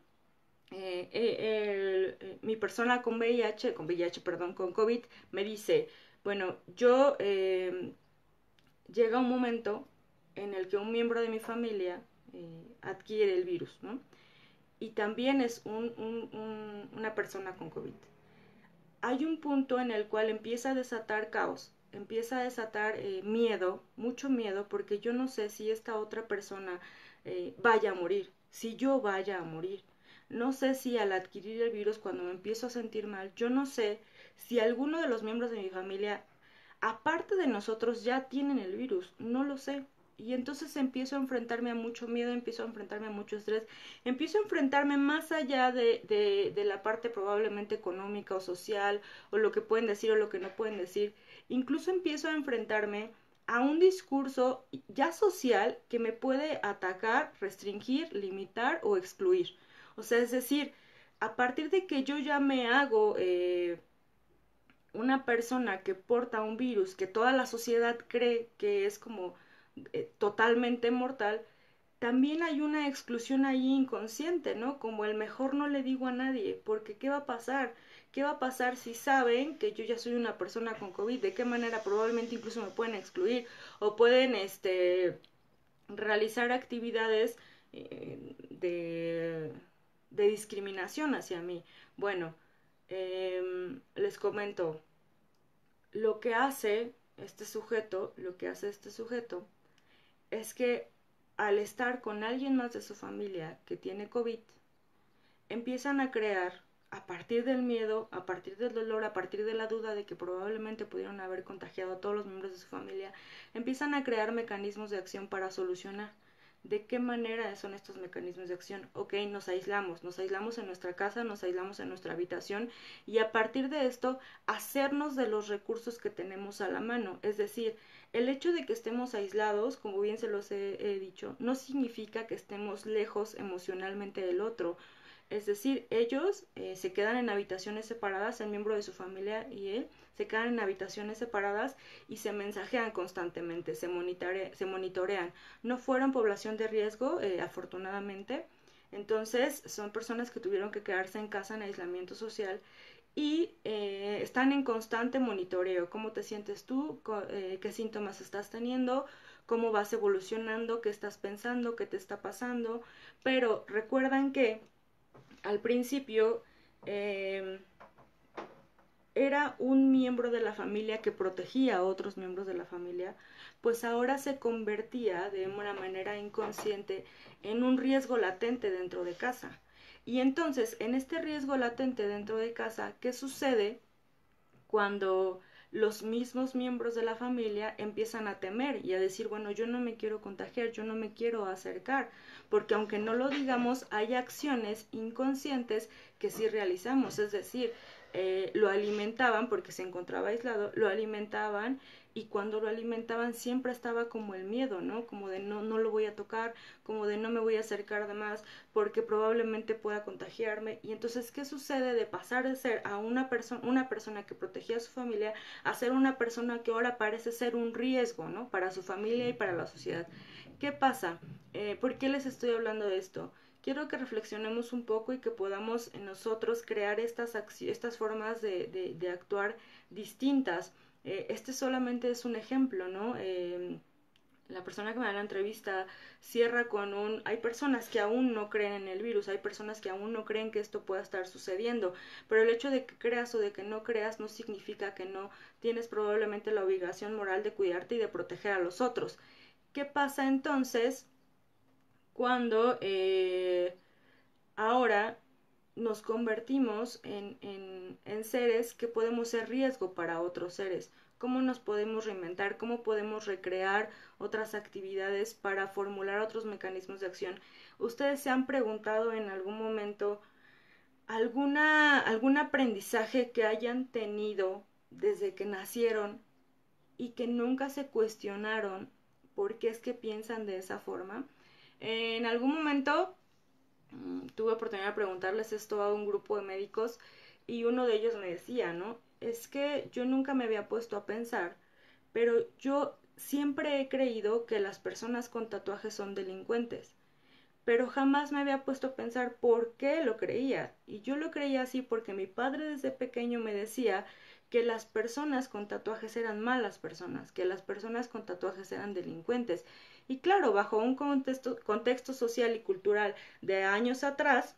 mi persona con COVID, me dice, bueno, yo llega un momento en el que un miembro de mi familia adquiere el virus, ¿no? Y también es una persona con COVID. Hay un punto en el cual empieza a desatar caos, empieza a desatar miedo, mucho miedo, porque yo no sé si esta otra persona vaya a morir, si yo vaya a morir. No sé si al adquirir el virus, cuando me empiezo a sentir mal, yo no sé si alguno de los miembros de mi familia, aparte de nosotros, ya tienen el virus. No lo sé. Y entonces empiezo a enfrentarme a mucho miedo, empiezo a enfrentarme a mucho estrés, empiezo a enfrentarme más allá de la parte probablemente económica o social, o lo que pueden decir o lo que no pueden decir. Incluso empiezo a enfrentarme a un discurso ya social que me puede atacar, restringir, limitar o excluir. O sea, es decir, a partir de que yo ya me hago una persona que porta un virus que toda la sociedad cree que es como totalmente mortal, también hay una exclusión ahí inconsciente, ¿no? Como el mejor no le digo a nadie, porque ¿qué va a pasar? ¿Qué va a pasar si saben que yo ya soy una persona con COVID? ¿De qué manera? Probablemente incluso me pueden excluir o pueden realizar actividades de discriminación hacia mí. Bueno, les comento, lo que hace este sujeto es que al estar con alguien más de su familia que tiene COVID, empiezan a crear, a partir del miedo, a partir del dolor, a partir de la duda de que probablemente pudieron haber contagiado a todos los miembros de su familia, empiezan a crear mecanismos de acción para solucionar. ¿De qué manera son estos mecanismos de acción? Ok, nos aislamos en nuestra casa, nos aislamos en nuestra habitación y a partir de esto hacernos de los recursos que tenemos a la mano. Es decir, el hecho de que estemos aislados, como bien se los he dicho, no significa que estemos lejos emocionalmente del otro. Es decir, ellos se quedan en habitaciones separadas, el miembro de su familia y él se quedan en habitaciones separadas y se mensajean constantemente, se monitorean. No fueron población de riesgo, afortunadamente. Entonces, son personas que tuvieron que quedarse en casa en aislamiento social y están en constante monitoreo. ¿Cómo te sientes tú? ¿Qué síntomas estás teniendo? ¿Cómo vas evolucionando? ¿Qué estás pensando? ¿Qué te está pasando? Pero recuerdan que al principio era un miembro de la familia que protegía a otros miembros de la familia, pues ahora se convertía de una manera inconsciente en un riesgo latente dentro de casa. Y entonces, en este riesgo latente dentro de casa, ¿qué sucede cuando los mismos miembros de la familia empiezan a temer y a decir, bueno, yo no me quiero contagiar, yo no me quiero acercar, porque aunque no lo digamos, hay acciones inconscientes que sí realizamos, es decir, lo alimentaban porque se encontraba aislado, lo alimentaban y cuando lo alimentaban siempre estaba como el miedo, ¿no? Como de no lo voy a tocar, como de no me voy a acercar de más porque probablemente pueda contagiarme. Y entonces, ¿qué sucede de pasar de ser a una persona que protegía a su familia a ser una persona que ahora parece ser un riesgo, ¿no? Para su familia y para la sociedad. ¿Qué pasa? ¿Por qué les estoy hablando de esto? Quiero que reflexionemos un poco y que podamos en nosotros crear estas formas de actuar distintas. Este solamente es un ejemplo, ¿no? La persona que me da la entrevista cierra con hay personas que aún no creen en el virus, hay personas que aún no creen que esto pueda estar sucediendo, pero el hecho de que creas o de que no creas no significa que no tienes probablemente la obligación moral de cuidarte y de proteger a los otros. ¿Qué pasa entonces cuando ahora nos convertimos en seres que podemos ser riesgo para otros seres? ¿Cómo nos podemos reinventar? ¿Cómo podemos recrear otras actividades para formular otros mecanismos de acción? ¿Ustedes se han preguntado en algún momento algún aprendizaje que hayan tenido desde que nacieron y que nunca se cuestionaron por qué es que piensan de esa forma? En algún momento tuve oportunidad de preguntarles esto a un grupo de médicos y uno de ellos me decía, ¿no? Es que yo nunca me había puesto a pensar, pero yo siempre he creído que las personas con tatuajes son delincuentes, pero jamás me había puesto a pensar por qué lo creía. Y yo lo creía así porque mi padre desde pequeño me decía que las personas con tatuajes eran malas personas, que las personas con tatuajes eran delincuentes. Y claro, bajo un contexto social y cultural de años atrás,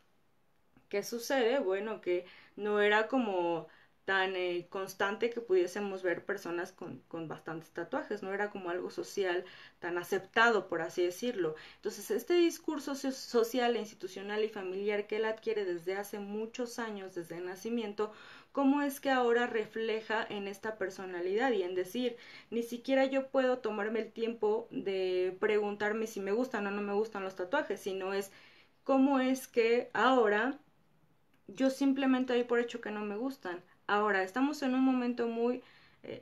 ¿qué sucede? Bueno, que no era como tan constante que pudiésemos ver personas con bastantes tatuajes, no era como algo social tan aceptado, por así decirlo. Entonces, este discurso social, institucional y familiar que él adquiere desde hace muchos años, desde el nacimiento, ¿cómo es que ahora refleja en esta personalidad y en decir, ni siquiera yo puedo tomarme el tiempo de preguntarme si me gustan o no me gustan los tatuajes, sino es cómo es que ahora yo simplemente doy por hecho que no me gustan? Ahora, estamos en un momento muy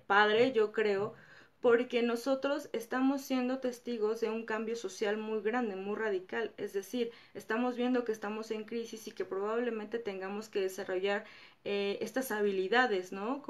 padre, yo creo, porque nosotros estamos siendo testigos de un cambio social muy grande, muy radical. Es decir, estamos viendo que estamos en crisis y que probablemente tengamos que desarrollar estas habilidades, ¿no?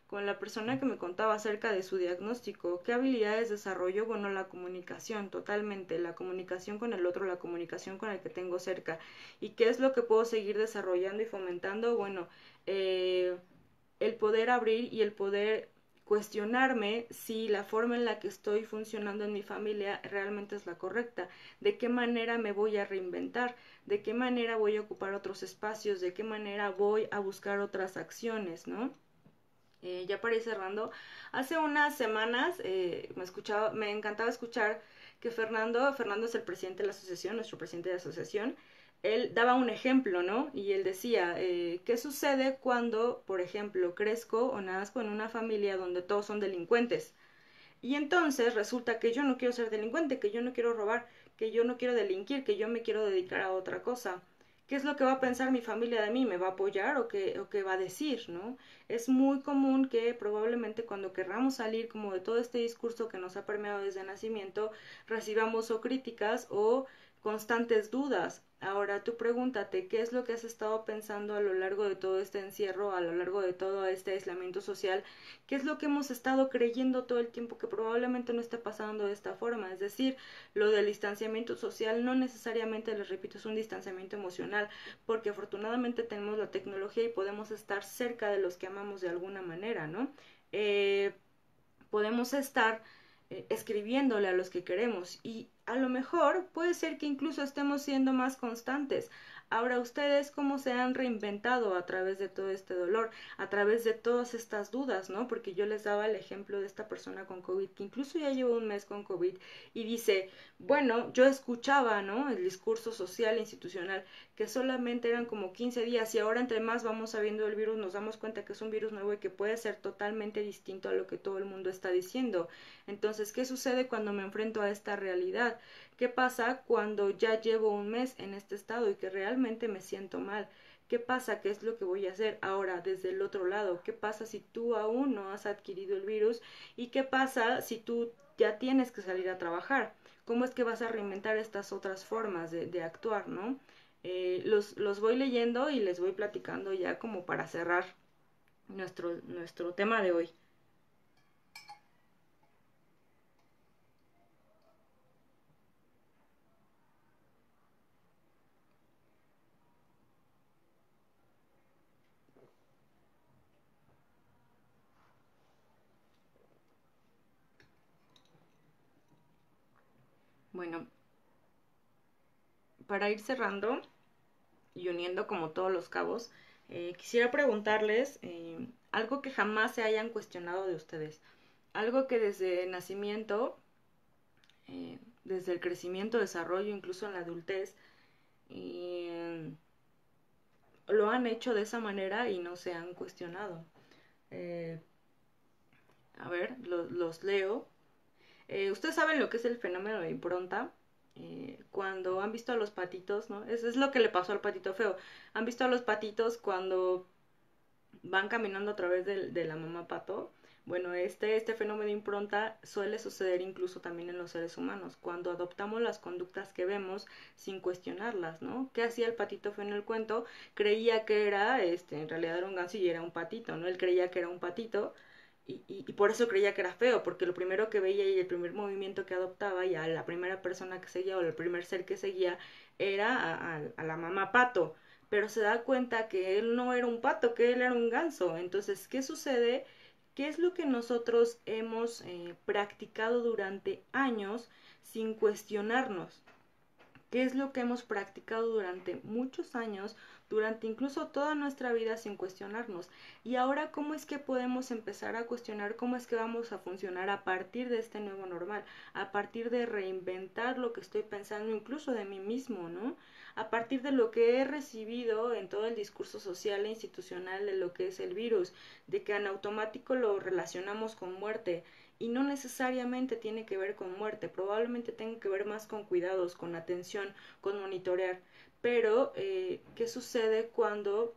con la persona que me contaba acerca de su diagnóstico. ¿Qué habilidades desarrolló? Bueno, la comunicación, totalmente, la comunicación con el otro, la comunicación con el que tengo cerca. ¿Y qué es lo que puedo seguir desarrollando y fomentando? Bueno, el poder abrir y el poder cuestionarme si la forma en la que estoy funcionando en mi familia realmente es la correcta, de qué manera me voy a reinventar, de qué manera voy a ocupar otros espacios, de qué manera voy a buscar otras acciones, ¿no? Ya para ir cerrando, hace unas semanas me encantaba escuchar que Fernando es el presidente de la asociación, nuestro presidente de la asociación. Él daba un ejemplo, ¿no? Y él decía, ¿qué sucede cuando, por ejemplo, crezco o nazco en una familia donde todos son delincuentes? Y entonces resulta que yo no quiero ser delincuente, que yo no quiero robar, que yo no quiero delinquir, que yo me quiero dedicar a otra cosa. ¿Qué es lo que va a pensar mi familia de mí? ¿Me va a apoyar o qué va a decir, no? Es muy común que probablemente cuando querramos salir como de todo este discurso que nos ha permeado desde el nacimiento, recibamos o críticas o constantes dudas. Ahora tú pregúntate, ¿qué es lo que has estado pensando a lo largo de todo este encierro, a lo largo de todo este aislamiento social? ¿Qué es lo que hemos estado creyendo todo el tiempo que probablemente no esté pasando de esta forma? Es decir, lo del distanciamiento social no necesariamente, les repito, es un distanciamiento emocional, porque afortunadamente tenemos la tecnología y podemos estar cerca de los que amamos de alguna manera, ¿no? Podemos estar escribiéndole a los que queremos y a lo mejor puede ser que incluso estemos siendo más constantes. Ahora, ustedes cómo se han reinventado a través de todo este dolor, a través de todas estas dudas, ¿no? Porque yo les daba el ejemplo de esta persona con COVID, que incluso ya lleva un mes con COVID, y dice, bueno, yo escuchaba, ¿no? El discurso social e institucional, que solamente eran como 15 días, y ahora entre más vamos sabiendo del virus, nos damos cuenta que es un virus nuevo y que puede ser totalmente distinto a lo que todo el mundo está diciendo. Entonces, ¿qué sucede cuando me enfrento a esta realidad? ¿Qué pasa cuando ya llevo un mes en este estado y que realmente me siento mal? ¿Qué pasa? ¿Qué es lo que voy a hacer ahora desde el otro lado? ¿Qué pasa si tú aún no has adquirido el virus? ¿Y qué pasa si tú ya tienes que salir a trabajar? ¿Cómo es que vas a reinventar estas otras formas de actuar, no? Los voy leyendo y les voy platicando ya como para cerrar nuestro tema de hoy. Bueno, para ir cerrando y uniendo como todos los cabos, quisiera preguntarles algo que jamás se hayan cuestionado de ustedes, algo que desde el nacimiento, desde el crecimiento, desarrollo, incluso en la adultez, eh, lo han hecho de esa manera y no se han cuestionado. Eh, a ver, los leo. Ustedes saben lo que es el fenómeno de impronta. Cuando han visto a los patitos, ¿no? Eso es lo que le pasó al patito feo. Han visto a los patitos cuando van caminando a través de la mamá pato. Bueno, este fenómeno de impronta suele suceder incluso también en los seres humanos, cuando adoptamos las conductas que vemos sin cuestionarlas, ¿no? ¿Qué hacía el patito feo en el cuento? Creía que era, en realidad era un ganso y era un patito, ¿no? Él creía que era un patito, y por eso creía que era feo, porque lo primero que veía y el primer movimiento que adoptaba y a la primera persona que seguía o el primer ser que seguía era a la mamá pato, pero se da cuenta que él no era un pato, que él era un ganso. Entonces, ¿qué sucede? ¿Qué es lo que nosotros hemos practicado durante años sin cuestionarnos? ¿Qué es lo que hemos practicado durante muchos años, durante incluso toda nuestra vida sin cuestionarnos? Y ahora, ¿cómo es que podemos empezar a cuestionar cómo es que vamos a funcionar a partir de este nuevo normal? A partir de reinventar lo que estoy pensando incluso de mí mismo, ¿no? A partir de lo que he recibido en todo el discurso social e institucional de lo que es el virus, de que en automático lo relacionamos con muerte, y no necesariamente tiene que ver con muerte, probablemente tenga que ver más con cuidados, con atención, con monitorear. Pero, ¿qué sucede cuando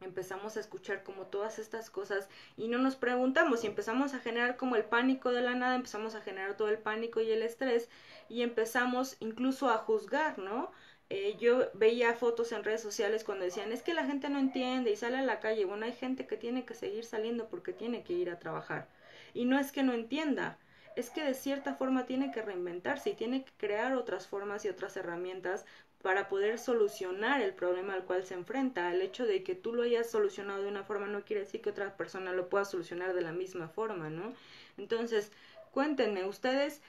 empezamos a escuchar como todas estas cosas y no nos preguntamos y empezamos a generar como el pánico de la nada, empezamos a generar todo el pánico y el estrés y empezamos incluso a juzgar, ¿no? Yo veía fotos en redes sociales cuando decían, es que la gente no entiende y sale a la calle. Bueno, hay gente que tiene que seguir saliendo porque tiene que ir a trabajar. Y no es que no entienda, es que de cierta forma tiene que reinventarse y tiene que crear otras formas y otras herramientas para poder solucionar el problema al cual se enfrenta. El hecho de que tú lo hayas solucionado de una forma no quiere decir que otra persona lo pueda solucionar de la misma forma, ¿no? Entonces, cuéntenme, ustedes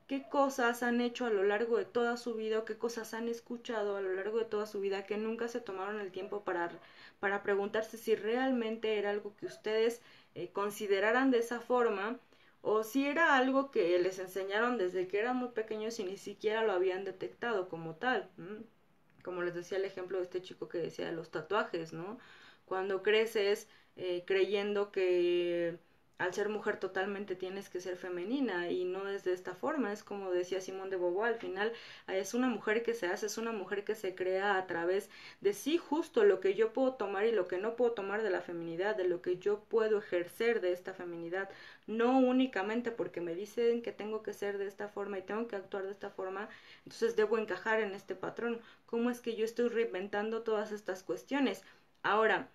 qué cosas han hecho a lo largo de toda su vida o qué cosas han escuchado a lo largo de toda su vida que nunca se tomaron el tiempo para preguntarse si realmente era algo que ustedes consideraran de esa forma o si era algo que les enseñaron desde que eran muy pequeños y ni siquiera lo habían detectado como tal. Como les decía el ejemplo de este chico que decía de los tatuajes, ¿no? Cuando creces creyendo que al ser mujer totalmente tienes que ser femenina y no es de esta forma, es como decía Simone de Beauvoir, al final es una mujer que se hace, es una mujer que se crea a través de sí justo lo que yo puedo tomar y lo que no puedo tomar de la feminidad, de lo que yo puedo ejercer de esta feminidad, no únicamente porque me dicen que tengo que ser de esta forma y tengo que actuar de esta forma, entonces debo encajar en este patrón. ¿Cómo es que yo estoy reinventando todas estas cuestiones? Ahora,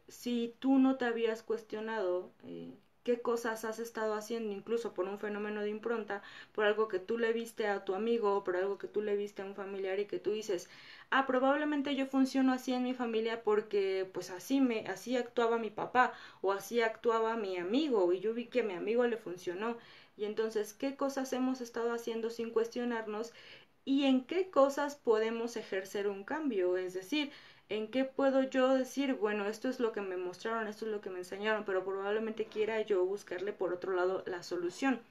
si tú no te habías cuestionado qué cosas has estado haciendo, incluso por un fenómeno de impronta, por algo que tú le viste a tu amigo, o por algo que tú le viste a un familiar y que tú dices, ah, probablemente yo funciono así en mi familia porque pues así actuaba mi papá o así actuaba mi amigo y yo vi que a mi amigo le funcionó. Y entonces, ¿qué cosas hemos estado haciendo sin cuestionarnos y en qué cosas podemos ejercer un cambio? Es decir, en qué puedo yo decir, bueno, esto es lo que me mostraron, esto es lo que me enseñaron, pero probablemente quiera yo buscarle por otro lado la solución.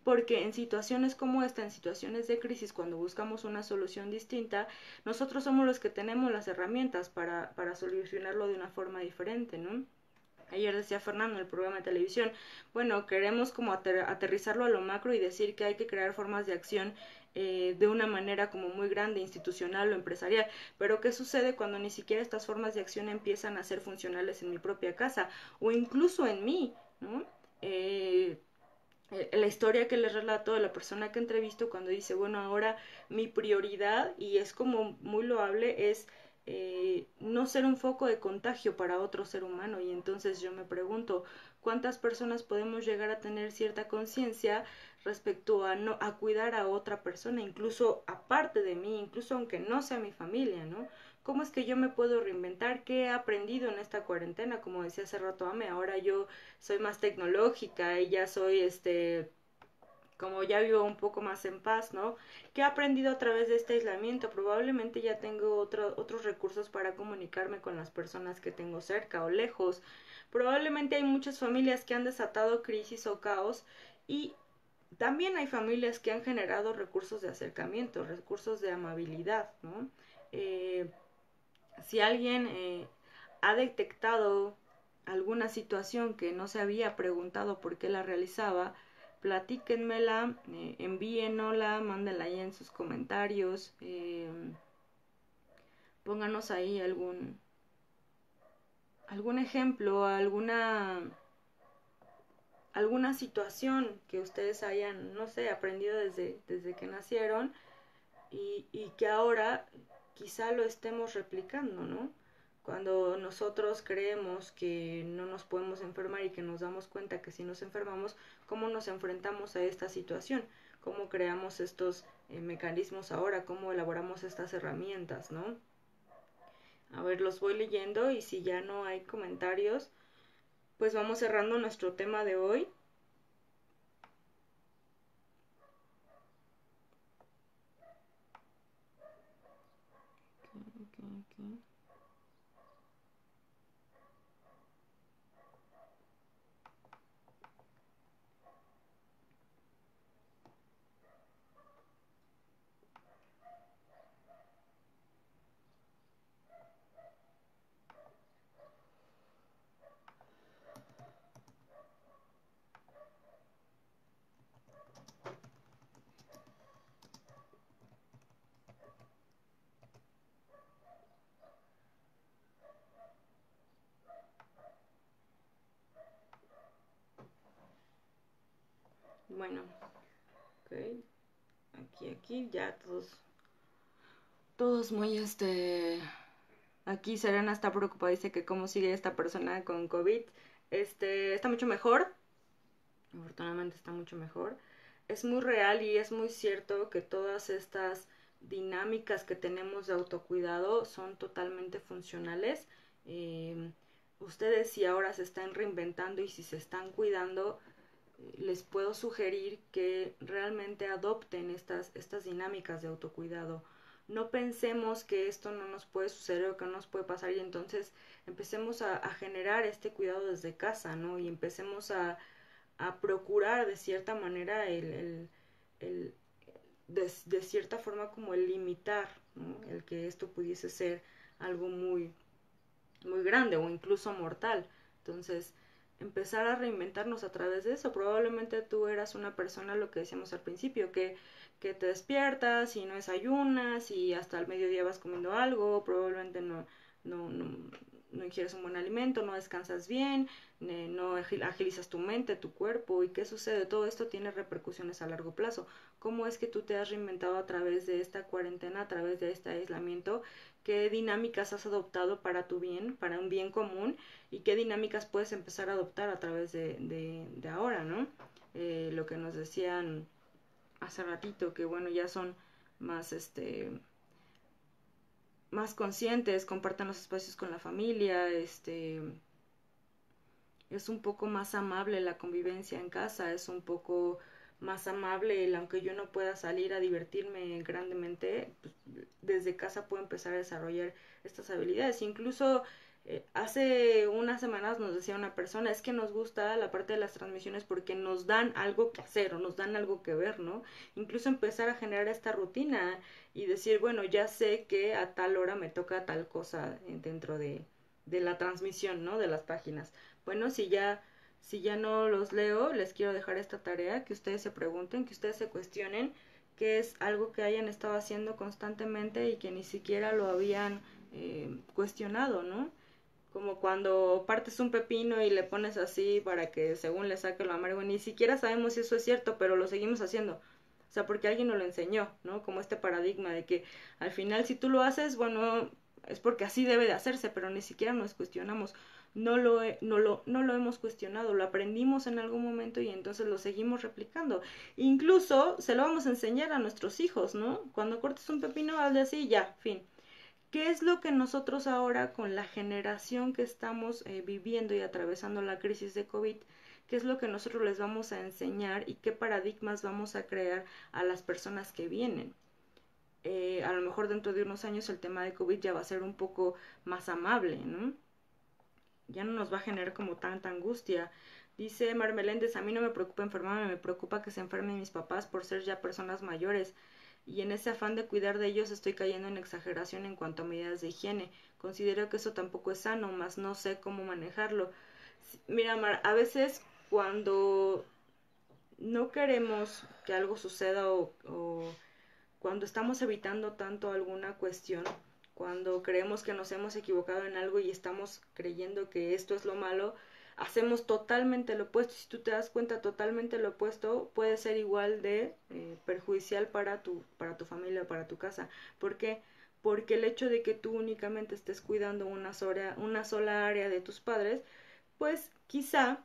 Porque en situaciones como esta, en situaciones de crisis, cuando buscamos una solución distinta, nosotros somos los que tenemos las herramientas para solucionarlo de una forma diferente, ¿no? Ayer decía Fernando en el programa de televisión, bueno, queremos como aterrizarlo a lo macro y decir que hay que crear formas de acción de una manera como muy grande, institucional o empresarial. Pero ¿qué sucede cuando ni siquiera estas formas de acción empiezan a ser funcionales en mi propia casa o incluso en mí, ¿no? La historia que les relato de la persona que entrevisto cuando dice, bueno, ahora mi prioridad, y es como muy loable, es no ser un foco de contagio para otro ser humano. Y entonces yo me pregunto, ¿cuántas personas podemos llegar a tener cierta conciencia respecto a, no, a cuidar a otra persona, incluso aparte de mí, incluso aunque no sea mi familia, ¿no? ¿Cómo es que yo me puedo reinventar? ¿Qué he aprendido en esta cuarentena? Como decía hace rato Ame, ahora yo soy más tecnológica y ya soy como ya vivo un poco más en paz, ¿no? ¿Qué he aprendido a través de este aislamiento? Probablemente ya tengo otros recursos para comunicarme con las personas que tengo cerca o lejos. Probablemente hay muchas familias que han desatado crisis o caos y también hay familias que han generado recursos de acercamiento, recursos de amabilidad, ¿no? Eh, si alguien ha detectado alguna situación que no se había preguntado por qué la realizaba, platíquenmela, envíenla, mándenla ahí en sus comentarios, pónganos ahí algún ejemplo, alguna situación que ustedes hayan, no sé, aprendido desde que nacieron y que ahora quizá lo estemos replicando, ¿no? Cuando nosotros creemos que no nos podemos enfermar y que nos damos cuenta que si nos enfermamos, ¿cómo nos enfrentamos a esta situación? ¿Cómo creamos estos mecanismos ahora? ¿Cómo elaboramos estas herramientas, no? A ver, los voy leyendo y si ya no hay comentarios, pues vamos cerrando nuestro tema de hoy. Okay. Bueno, ok, aquí, ya Todos muy, aquí Serena está preocupada, dice que cómo sigue esta persona con COVID. Está mucho mejor, afortunadamente está mucho mejor. Es muy real y es muy cierto que todas estas dinámicas que tenemos de autocuidado son totalmente funcionales. Eh, Ustedes si ahora se están reinventando y si se están cuidando, les puedo sugerir que realmente adopten estas dinámicas de autocuidado. No pensemos que esto no nos puede suceder o que no nos puede pasar y entonces empecemos a generar este cuidado desde casa, ¿no? Y empecemos a procurar de cierta manera el de cierta forma como el limitar, ¿no? El que esto pudiese ser algo muy, muy grande o incluso mortal. Entonces, empezar a reinventarnos a través de eso. Probablemente tú eras una persona, lo que decíamos al principio, que te despiertas y no desayunas y hasta el mediodía vas comiendo algo, probablemente no, no, no ingieres un buen alimento, no descansas bien, no agilizas tu mente, tu cuerpo. ¿Y qué sucede? Todo esto tiene repercusiones a largo plazo. ¿Cómo es que tú te has reinventado a través de esta cuarentena, a través de este aislamiento? ¿Qué dinámicas has adoptado para tu bien, para un bien común? ¿Y qué dinámicas puedes empezar a adoptar a través de ahora, ¿no? Lo que nos decían hace ratito, que bueno, ya son más, más conscientes, comparten los espacios con la familia, es un poco más amable la convivencia en casa, es un poco más amable, aunque yo no pueda salir a divertirme grandemente, pues, desde casa puedo empezar a desarrollar estas habilidades. Incluso hace unas semanas nos decía una persona, es que nos gusta la parte de las transmisiones porque nos dan algo que hacer o nos dan algo que ver, ¿no? Incluso empezar a generar esta rutina y decir, bueno, ya sé que a tal hora me toca tal cosa dentro de la transmisión, ¿no? De las páginas. Bueno, si ya no los leo, les quiero dejar esta tarea, que ustedes se pregunten, que ustedes se cuestionen qué es algo que hayan estado haciendo constantemente y que ni siquiera lo habían cuestionado, ¿no? Como cuando partes un pepino y le pones así para que según le saque lo amargo, ni siquiera sabemos si eso es cierto, pero lo seguimos haciendo. O sea, porque alguien nos lo enseñó, ¿no? Como este paradigma de que al final si tú lo haces, bueno, es porque así debe de hacerse, pero ni siquiera nos cuestionamos. No lo hemos cuestionado, lo aprendimos en algún momento y entonces lo seguimos replicando. Incluso se lo vamos a enseñar a nuestros hijos, ¿no? Cuando cortes un pepino, hazle así, ya, fin. ¿Qué es lo que nosotros ahora con la generación que estamos viviendo y atravesando la crisis de COVID, qué es lo que nosotros les vamos a enseñar y qué paradigmas vamos a crear a las personas que vienen? A lo mejor dentro de unos años el tema de COVID ya va a ser un poco más amable, ¿no? Ya no nos va a generar como tanta angustia. Dice Mar Meléndez, a mí no me preocupa enfermarme, me preocupa que se enfermen mis papás por ser ya personas mayores. Y en ese afán de cuidar de ellos estoy cayendo en exageración en cuanto a medidas de higiene. Considero que eso tampoco es sano, mas no sé cómo manejarlo. Mira, Mar, a veces cuando no queremos que algo suceda o cuando estamos evitando tanto alguna cuestión, cuando creemos que nos hemos equivocado en algo y estamos creyendo que esto es lo malo, hacemos totalmente lo opuesto. Si tú te das cuenta, totalmente lo opuesto puede ser igual de perjudicial para tu familia o para tu casa. ¿Por qué? Porque el hecho de que tú únicamente estés cuidando una sola área de tus padres, pues quizá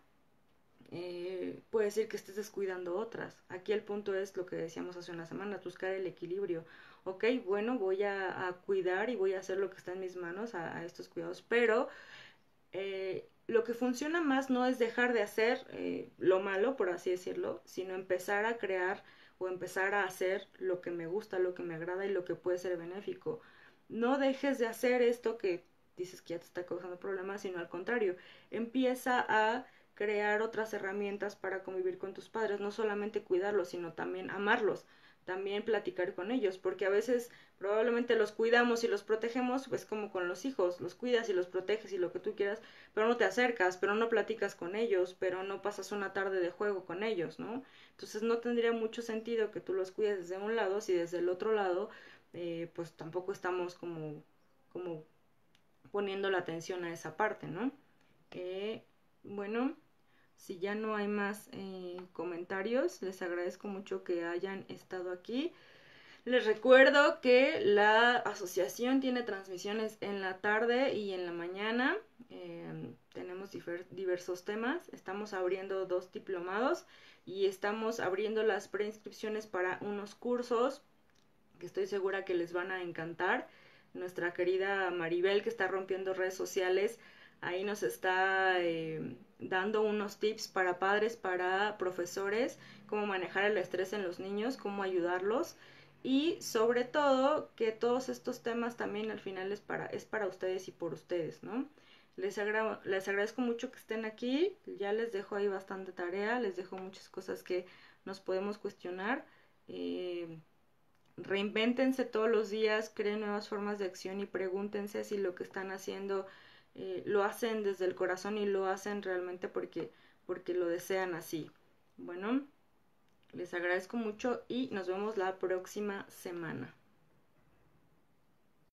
puede decir que estés descuidando otras. Aquí el punto es lo que decíamos hace una semana, buscar el equilibrio. Ok, bueno, voy a cuidar y voy a hacer lo que está en mis manos a estos cuidados, pero lo que funciona más no es dejar de hacer lo malo, por así decirlo, sino empezar a crear o empezar a hacer lo que me gusta, lo que me agrada y lo que puede ser benéfico. No dejes de hacer esto que dices que ya te está causando problemas, sino al contrario, empieza a crear otras herramientas para convivir con tus padres, no solamente cuidarlos, sino también amarlos, también platicar con ellos, porque a veces probablemente los cuidamos y los protegemos, pues como con los hijos, los cuidas y los proteges y lo que tú quieras, pero no te acercas, pero no platicas con ellos, pero no pasas una tarde de juego con ellos, ¿no? Entonces no tendría mucho sentido que tú los cuides desde un lado si desde el otro lado pues tampoco estamos como poniendo la atención a esa parte, ¿no? Bueno, si ya no hay más comentarios, les agradezco mucho que hayan estado aquí. Les recuerdo que la asociación tiene transmisiones en la tarde y en la mañana. Tenemos diversos temas. Estamos abriendo 2 diplomados y estamos abriendo las preinscripciones para unos cursos que estoy segura que les van a encantar. Nuestra querida Maribel, que está rompiendo redes sociales, ahí nos está dando unos tips para padres, para profesores, cómo manejar el estrés en los niños, cómo ayudarlos y sobre todo que todos estos temas también al final es para ustedes y por ustedes, ¿no? Les agradezco mucho que estén aquí, ya les dejo ahí bastante tarea, les dejo muchas cosas que nos podemos cuestionar. Reinvéntense todos los días, creen nuevas formas de acción y pregúntense si lo que están haciendo lo hacen desde el corazón y lo hacen realmente porque lo desean así. Bueno, les agradezco mucho y nos vemos la próxima semana.